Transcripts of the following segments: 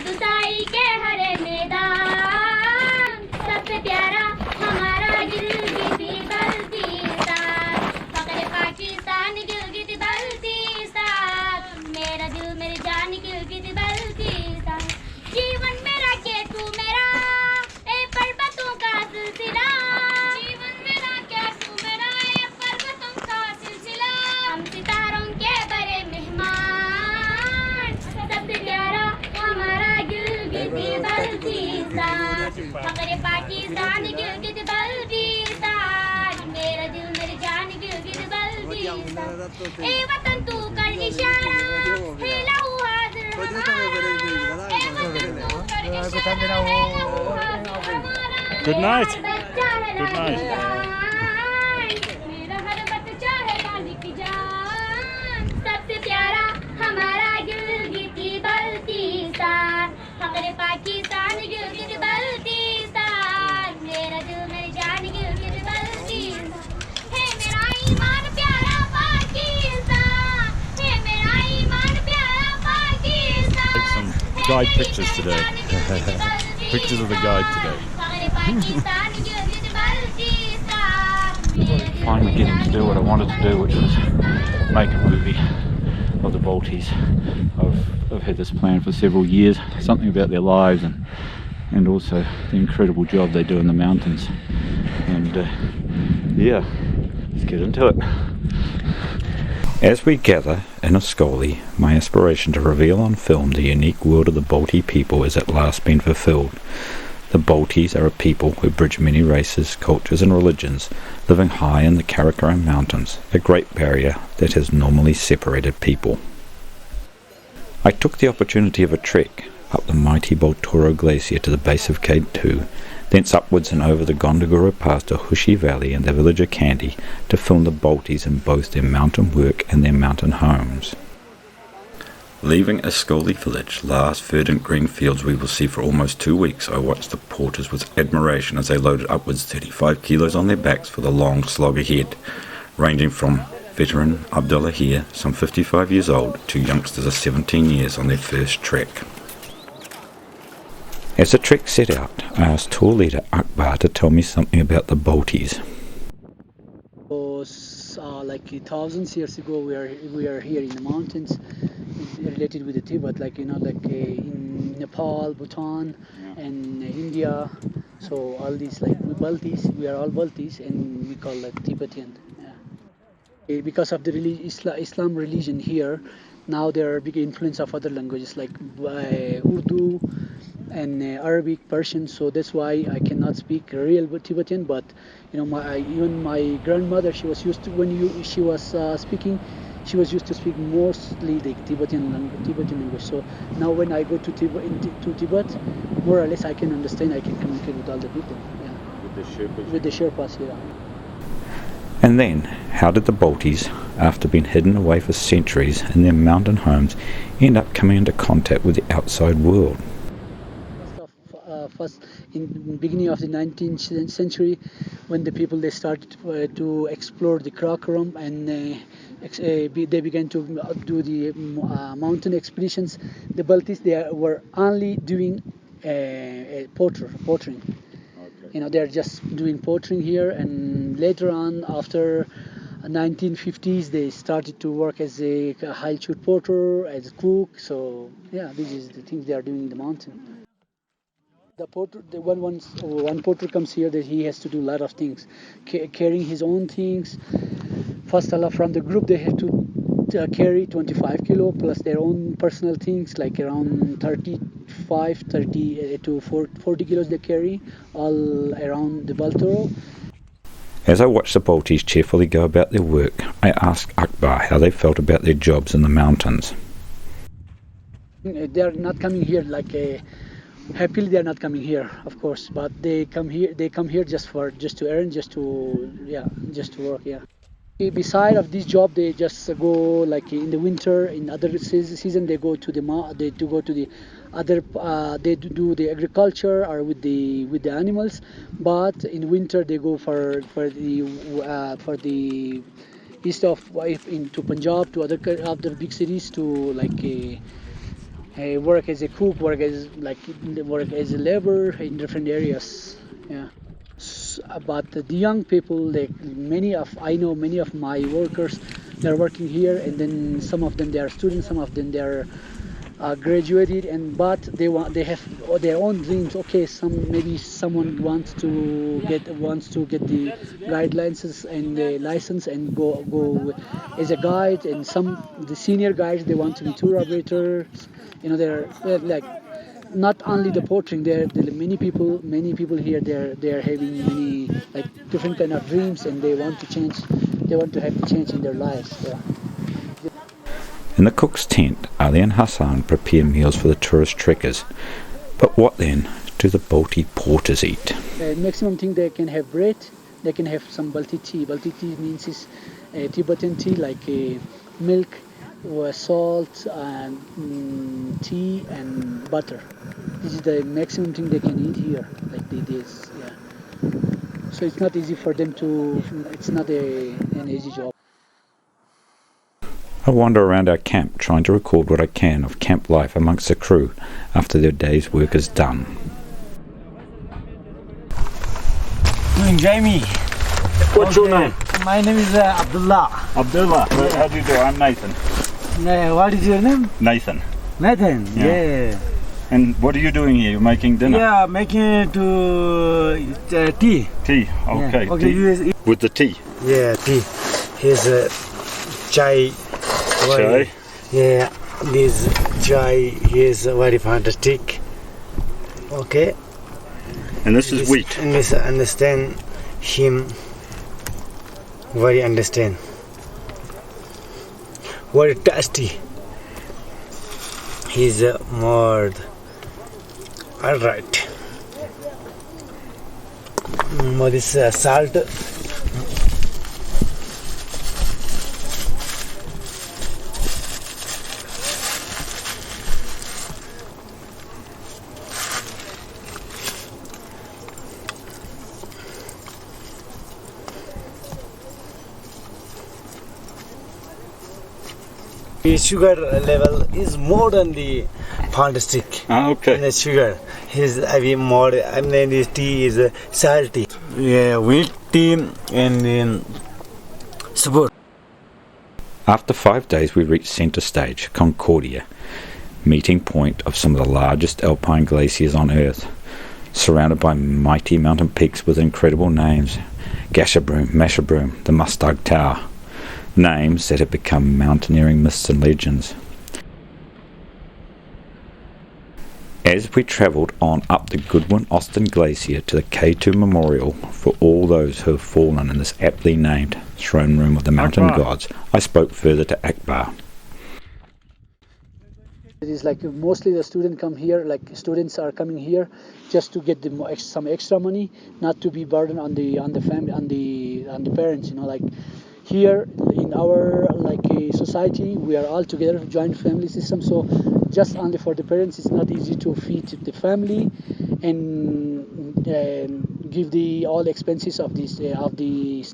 दुसाई के हरे मैदान सबसे प्यारा हमारा गिलगित बल्तीस्तान फखरे पाकिस्तान गिलगित बल्तीस्तान मेरा दिल मेरी जान गिलगित बल्तीस्तान जीवन मेरा के तू मेरा ए पर्वतों का सिलसिला जीवन मेरा क्या तू मेरा ए पर्वतों का सिलसिला हम सितारों के बड़े मेहमान सबसे प्यारा हमारा गिलगित बल्तीस्तान फखरे पाकिस्तान गिलगित बल्तीस्तान मेरा दिल मेरी जान गिलगित बल्तीस्तान ए वतन तू कर इशारा हिला हुआ हाजिर हमारा ए वतन तू कर इशारा हिला हुआ हाजिर हमारा Good night. Good night. मेरा हर बच्चा है मालिक की जान सबसे प्यारा हमारा गिलगित बल्तीस्तान फखरे पाकिस्तान गिलगित बल्तीस्तान मेरा दिल मेरी जान गिलगित बल्तीस्तान है मेरा ईमान प्यारा पाकिस्तान है मेरा ईमान प्यारा Pakistan Take some guide pictures today. Pictures of the guide today. Fakhre Pakistan Gilgit बल्तीस्तान Finally getting to do what I wanted to do, which was make a movie of the Baltis. I've had this plan for several years, something about their lives and also the incredible job they do in the mountains. And yeah, let's get into it. As we gather in Ascoli, my aspiration to reveal on film the unique world of the Balti people has at last been fulfilled. The Baltis are a people who bridge many races, cultures and religions, living high in the Karakoram mountains, a great barrier that has normally separated people. I took the opportunity of a trek up the mighty Baltoro glacier to the base of Cave 2, thence upwards and over the Gondogoro Pass to Hushi Valley and the village of Kandy to film the Baltis in both their mountain work and their mountain homes. Leaving Ascoli village, last verdant green fields we will see for almost 2 weeks, I watched the porters with admiration as they loaded upwards 35 kilos on their backs for the long slog ahead, ranging from veteran Abdullah here, some 55 years old, to youngsters of 17 years on their first trek. As the trek set out, I asked tour leader Akbar to tell me something about the Baltis. Like thousands years ago, we are here in the mountains, related with the Tibet, like in Nepal, Bhutan, and India. So all these like Baltis, we are all Baltis, and we call like Tibetan. Yeah. Because of the Islam religion here, now there are big influence of other languages like Urdu and Arabic, Persian. So that's why I cannot speak real Tibetan. But even my grandmother, she was used to she was speaking. She was used to speak mostly the Tibetan language. So now when I go to Tibet, more or less I can understand. I can communicate with all the people. Yeah. With the Sherpas, yeah. And then, how did the Baltis, after being hidden away for centuries in their mountain homes, end up coming into contact with the outside world? First, in the beginning of the 19th century, when the people they started to explore the Karakoram and they began to do the mountain expeditions, the Baltis they were only doing pottering. They're just doing pottering here, and later on, after 1950s, they started to work as a high-altitude porter, as a cook. So yeah, this is the things they are doing in the mountain. The porter, one porter comes here, that he has to do a lot of things, carrying his own things. First of all, from the group, they have to carry 25 kilo plus their own personal things, like around 30 to 40 kilos they carry all around the Baltoro. As I watched the Baltis cheerfully go about their work, I asked Akbar how they felt about their jobs in the mountains. They are not coming here happily. They are not coming here, of course, but they come here just to earn, just to work. Yeah. Beside of this job, they just go like in the winter. In other season, they go to the other. They do the agriculture or with the animals. But in winter, they go for the east of into Punjab, to other big cities, to work as a cook, work as a labor in different areas. Yeah. But the young people, like I know many of my workers, they're working here, and then some of them they are students, some of them they are graduated, and but they have their own dreams. Okay, maybe someone wants to get the guidelines and the license and go as a guide, and some the senior guides they want to be tour operators. They're like not only the portraiting. There are many people here. They're having many like different kind of dreams, and they want to change. They want to have the change in their lives. Yeah. In the cook's tent, Ali and Hassan prepare meals for the tourist trekkers. But what then do the Balti porters eat? Maximum thing they can have bread. They can have some Balti tea. Balti tea means is Tibetan tea, like milk, salt, and tea and butter. This is the maximum thing they can eat here. Like this, yeah. So it's not easy for them to. It's not an easy job. I wander around our camp trying to record what I can of camp life amongst the crew after their day's work is done. Jamie. What's your name? My name is Abdullah. Abdullah. How do you do? I'm Nathan. What is your name? Nathan. Nathan. Yeah. And what are you doing here? You're making dinner? Yeah, making tea. Tea. Okay. Yeah. Okay. Tea. With the tea. Yeah, tea. Here's chai. Chai. Yeah, this chai is very fantastic. Okay. And this is wheat. And this understand him. Very understand. Very tasty. He's more. Alright. This salt. The sugar level is more than the fantastic. Okay. And the sugar is more. I mean, this tea is salty. Yeah, wheat tea and support. After 5 days we reached centre stage, Concordia, meeting point of some of the largest alpine glaciers on Earth, surrounded by mighty mountain peaks with incredible names: Gasherbrum, Masherbrum, the Mustang Tower. Names that have become mountaineering myths and legends. As we travelled on up the Goodwin-Austen Glacier to the K2 Memorial for all those who have fallen in this aptly named throne room of the mountain gods, I spoke further to Akbar. It is like mostly the students come here. Like students are coming here just to get some extra money, not to be burdened on the family, on the parents. Like. Here in our society, we are all together, joint family system. So just only for the parents, it's not easy to feed the family and give all the expenses of the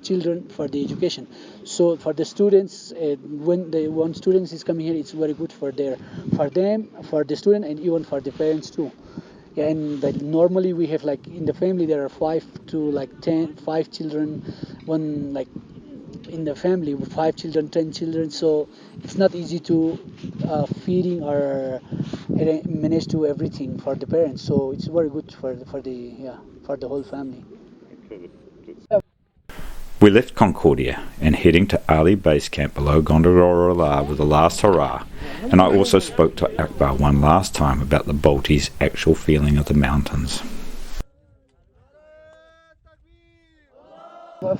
children for the education. So for the students, when students is coming here, it's very good for them, for the student, and even for the parents too. Yeah, and normally we have in the family there are 5 to 5 children, one in the family with 5 children, 10 children, so it's not easy to feeding or manage to everything for the parents. So it's very good for the whole family. We left Concordia and heading to Ali Base Camp below Gondorola with the last hurrah, and I also spoke to Akbar one last time about the Balti's actual feeling of the mountains.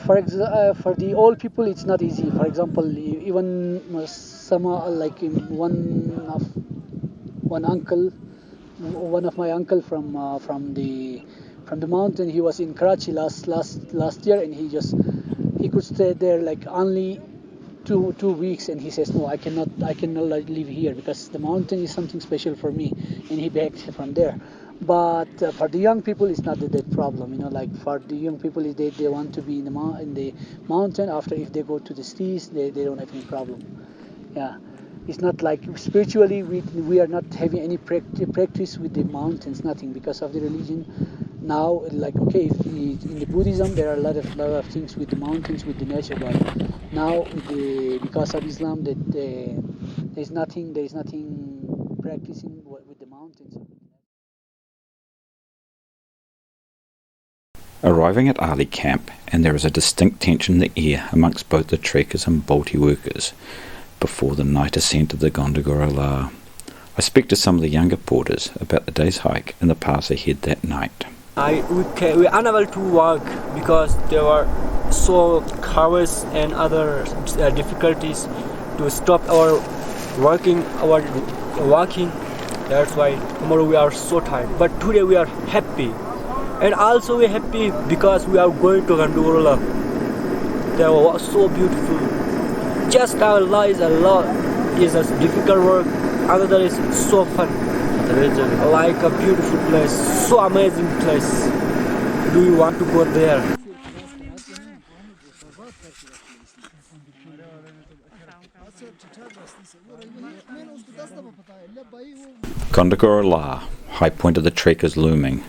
For the old people, it's not easy. For example, even some one of my uncle from the mountain. He was in Karachi last year, and he could stay there only 2 weeks, and he says, no, I cannot live here because the mountain is something special for me, and he begged from there. But for the young people, it's not that problem. For the young people, they want to be in the mountain. After, if they go to the cities, they don't have any problem. Yeah, it's not like spiritually we are not having any practice with the mountains, nothing, because of the religion. Now, like, okay, in the Buddhism there are a lot of things with the mountains, with the nature, but now because of Islam, that there is nothing practicing with the mountains. Arriving at Ali camp, and there is a distinct tension in the air amongst both the trekkers and Balti workers before the night ascent of the Gondogoro La. I speak to some of the younger porters about the day's hike and the pass ahead that night. We are unable to walk because there were so covers and other difficulties to stop our walking. That's why tomorrow we are so tired. But today we are happy. And also we are happy because we are going to Concordia. They were so beautiful. Just our lives is a difficult work. Another is so fun. Like a beautiful place, so amazing place. Do you want to go there? Gondogoro La, high point of the trekkers looming.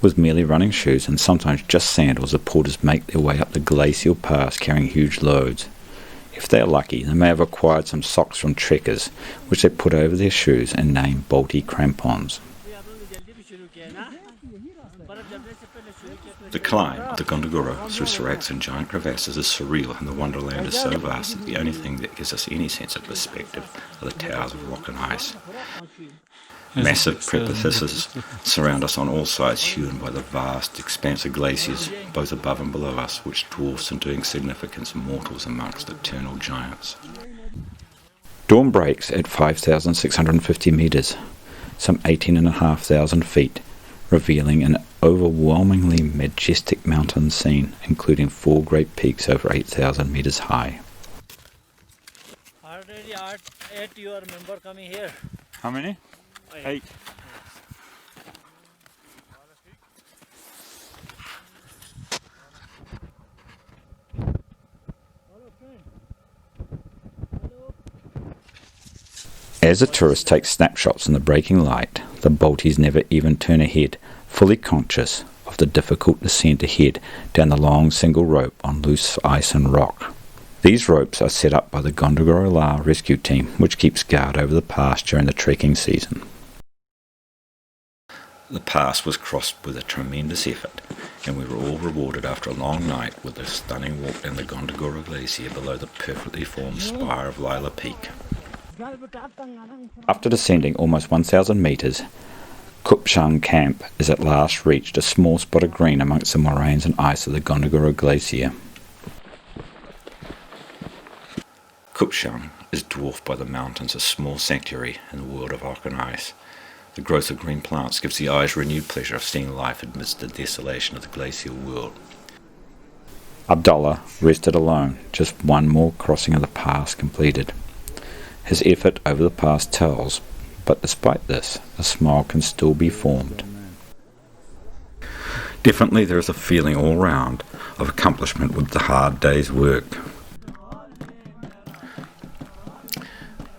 With merely running shoes and sometimes just sandals, the porters make their way up the glacial pass carrying huge loads. If they are lucky, they may have acquired some socks from trekkers, which they put over their shoes and name Balti crampons. The climb of the Gondogoro through seracs and giant crevasses is surreal, and the wonderland is so vast that the only thing that gives us any sense of perspective are the towers of rock and ice. Massive precipices surround us on all sides, hewn by the vast expanse of glaciers, both above and below us, which dwarfs into insignificance mortals amongst eternal giants. Dawn breaks at 5,650 metres, some 18,500 feet, revealing an overwhelmingly majestic mountain scene, including 4 great peaks over 8,000 metres high. Already 8 your member coming here. How many? 8. As the tourists take snapshots in the breaking light, the Baltis never even turn a head, fully conscious of the difficult descent ahead down the long single rope on loose ice and rock. These ropes are set up by the Gondogoro La rescue team, which keeps guard over the pass during the trekking season. The pass was crossed with a tremendous effort, and we were all rewarded after a long night with a stunning walk down the Gondogoro Glacier below the perfectly formed spire of Lila Peak. After descending almost 1,000 metres, Kupchang Camp is at last reached, a small spot of green amongst the moraines and ice of the Gondogoro Glacier. Kupchang is dwarfed by the mountains, a small sanctuary in the world of rock and ice. The growth of green plants gives the eyes renewed pleasure of seeing life amidst the desolation of the glacial world. Abdullah rested alone, just one more crossing of the pass completed. His effort over the pass tells, but despite this, a smile can still be formed. Definitely there is a feeling all round of accomplishment with the hard day's work.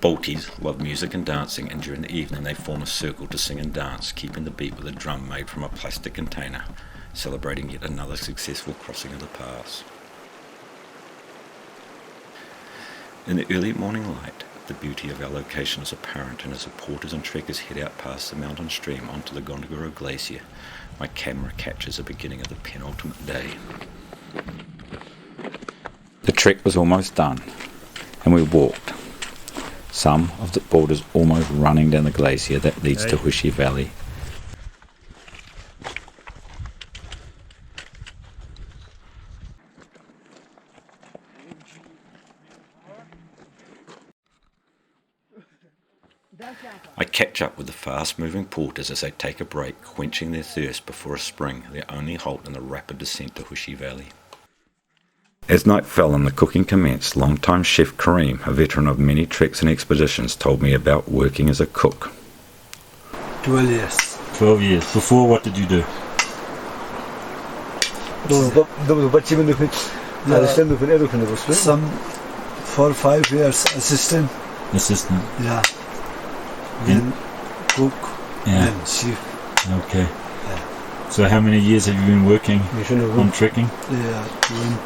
Baltis love music and dancing, and during the evening they form a circle to sing and dance, keeping the beat with a drum made from a plastic container, celebrating yet another successful crossing of the pass. In the early morning light, the beauty of our location is apparent, and as the porters and trekkers head out past the mountain stream onto the Gondogoro Glacier, my camera captures the beginning of the penultimate day. The trek was almost done, and we walked. Some of the boulders almost running down the glacier that leads to Hushi Valley. I catch up with the fast-moving porters as they take a break, quenching their thirst before a spring, their only halt in the rapid descent to Hushi Valley. As night fell and the cooking commenced, long-time chef Kareem, a veteran of many treks and expeditions, told me about working as a cook. 12 years. 12 years. Before, what did you do? Some 4 or 5 years assistant assistant. Yeah. And- Then cook Yeah. and chef. Okay. So how many years have you been working on trekking? Yeah,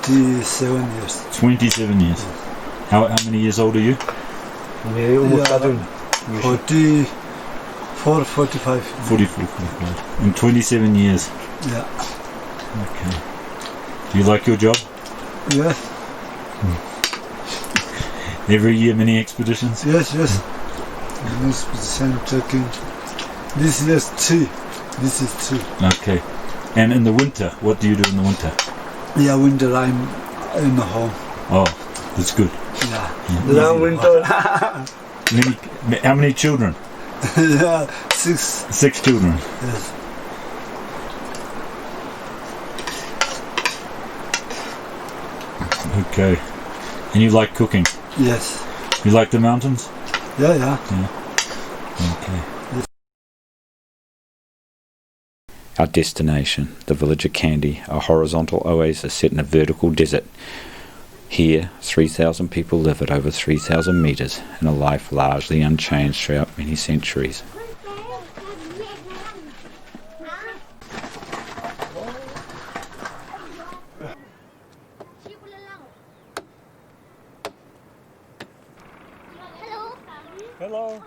27 years. 27 years. How many years old are you? Yeah, 44, 45. 44, 45. In 27 years. Yeah. Okay. Do you like your job? Yes, Every year many expeditions? yes, yes. This position trekking. This is 3. This is 3. Okay. And in the winter, what do you do in the winter? Yeah, winter I'm in the home. Oh, that's good. Yeah. Long winter. How many children? Yeah, 6. 6 children. Yes. Okay. And you like cooking? Yes. You like the mountains? Yeah, yeah. Okay. Our destination, the village of Kandy, a horizontal oasis set in a vertical desert. Here, 3,000 people live at over 3,000 metres in a life largely unchanged throughout many centuries. Hello.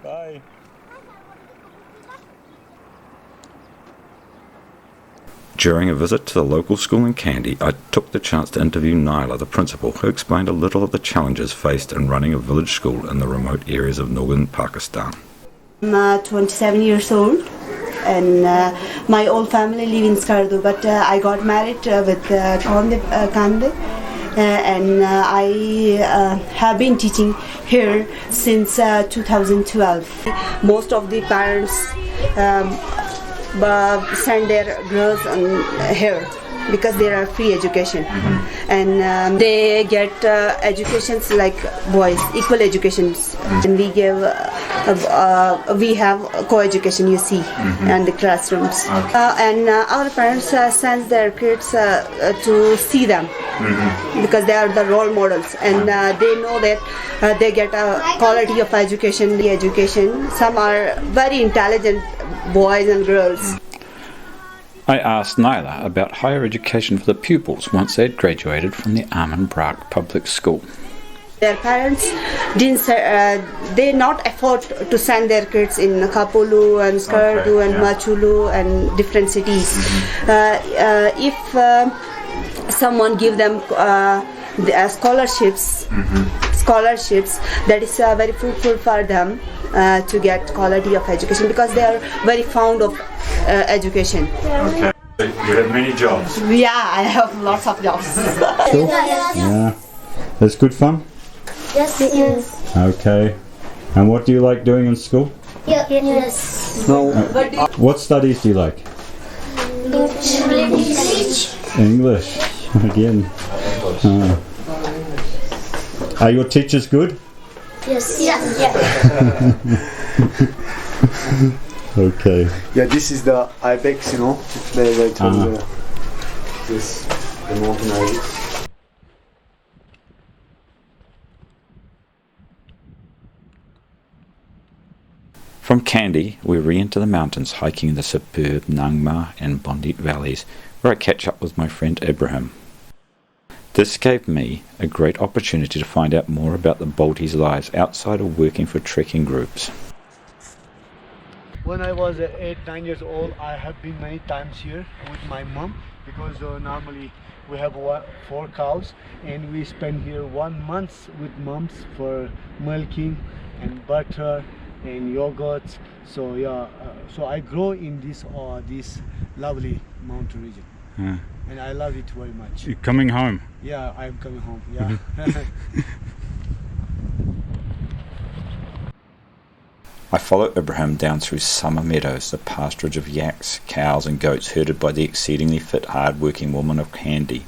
Bye. During a visit to the local school in Kandy, I took the chance to interview Nyla, the principal, who explained a little of the challenges faced in running a village school in the remote areas of northern Pakistan. I'm 27 years old and my whole family live in Skardu, but I got married with Kande and I have been teaching here since 2012. Most of the parents send their girls here because there are free education and they get educations like boys, equal educations, and we give we have co-education, you see, in the classrooms, and our parents send their kids to see them because they are the role models and they know that they get a quality of education. The education, some are very intelligent boys and girls. I asked Nyla about higher education for the pupils once they had graduated from the Aman Brak public school. Their parents didn't they not afford to send their kids in Kapulu and Skardu and Machulu and different cities. If someone give them scholarships, that is very fruitful for them to get quality of education because they are very fond of education. Okay. You have many jobs. Yeah, I have lots of jobs. Yeah. That's good fun? Yes. Okay. And what do you like doing in school? Yes. No. What studies do you like? English. Again. Are your teachers good? Yes. Okay. Yeah, this is the Ibex, you know, where I told you this, the mountain Ibex. From Kandy, we re-enter the mountains, hiking the superb Nangma and Bondit valleys, where I catch up with my friend Ibrahim. This gave me a great opportunity to find out more about the Balti's lives outside of working for trekking groups. When I was 8-9 years old, I have been many times here with my mom because normally we have 4 cows and we spend here 1 month with moms for milking and butter and yogurts. So yeah, so I grow in this lovely mountain region. And I love it very much. You're coming home? Yeah, I'm coming home. Yeah. I follow Ibrahim down through summer meadows, the pasturage of yaks, cows and goats herded by the exceedingly fit, hard-working woman of Kandy.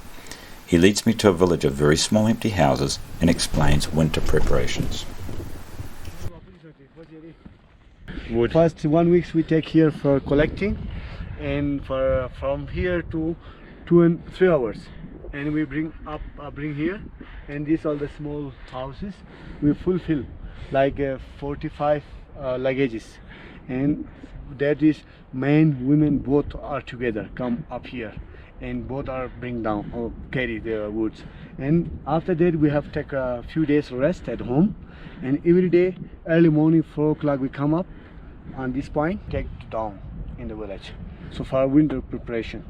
He leads me to a village of very small empty houses and explains winter preparations. First 1 week we take here for collecting, and from here to 2 and 3 hours, and we bring here, and these are the small houses. We fulfill like 45 luggages, and that is men, women both are together come up here, and both are bring down or carry the woods. And after that we have take a few days rest at home, and every day early morning 4 o'clock we come up on this point, take down in the village. So for winter preparation.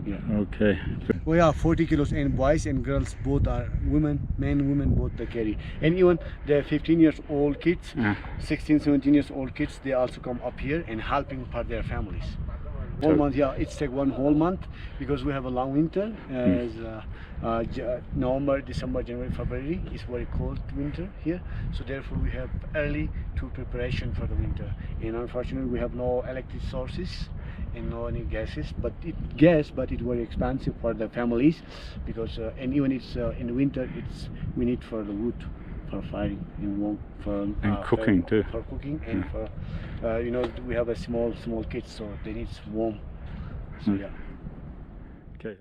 Yeah. Okay. We are 40 kilos, and boys and girls both are women, men, women both they carry. And even the 15 years old kids, 16, 17 years old kids, they also come up here and helping for their families. Whole month, yeah, it's take one whole month because we have a long winter. As November, December, January, February is very cold winter here. So therefore we have early to preparation for the winter. And unfortunately we have no electric sources and no any gases, but it's very expensive for the families because and even it's in the winter it's we need for the wood for firing and warm for cooking too. For cooking and for you know, we have a small kids, so they need warm. So yeah. Okay.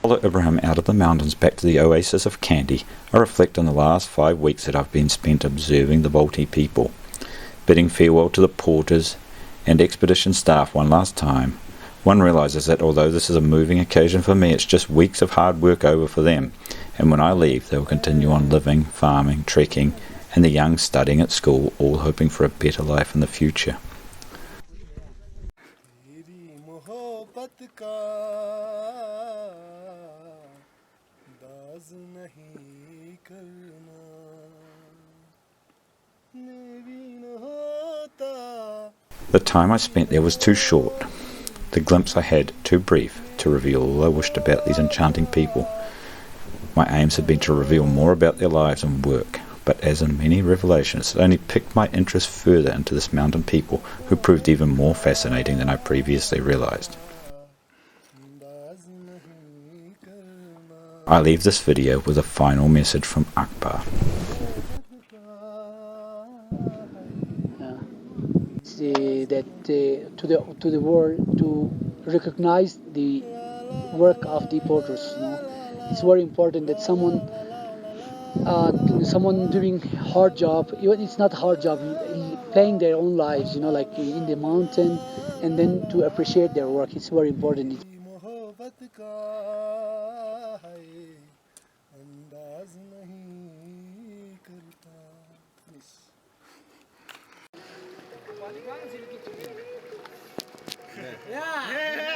Follow Ibrahim out of the mountains back to the oasis of Kandy. I reflect on the last 5 weeks that I've been spent observing the Balti people, bidding farewell to the porters and expedition staff one last time. One realises that although this is a moving occasion for me, it's just weeks of hard work over for them, and when I leave they will continue on living, farming, trekking, and the young studying at school, all hoping for a better life in the future. The time I spent there was too short. The glimpse I had too brief to reveal all I wished about these enchanting people. My aims had been to reveal more about their lives and work, but as in many revelations, it only piqued my interest further into this mountain people, who proved even more fascinating than I previously realized. I leave this video with a final message from Akbar. That to the world to recognize the work of the porters. You know, it's very important that someone doing hard job, even it's not hard job, playing their own lives. You know, like in the mountain, and then to appreciate their work. It's very important. Yeah.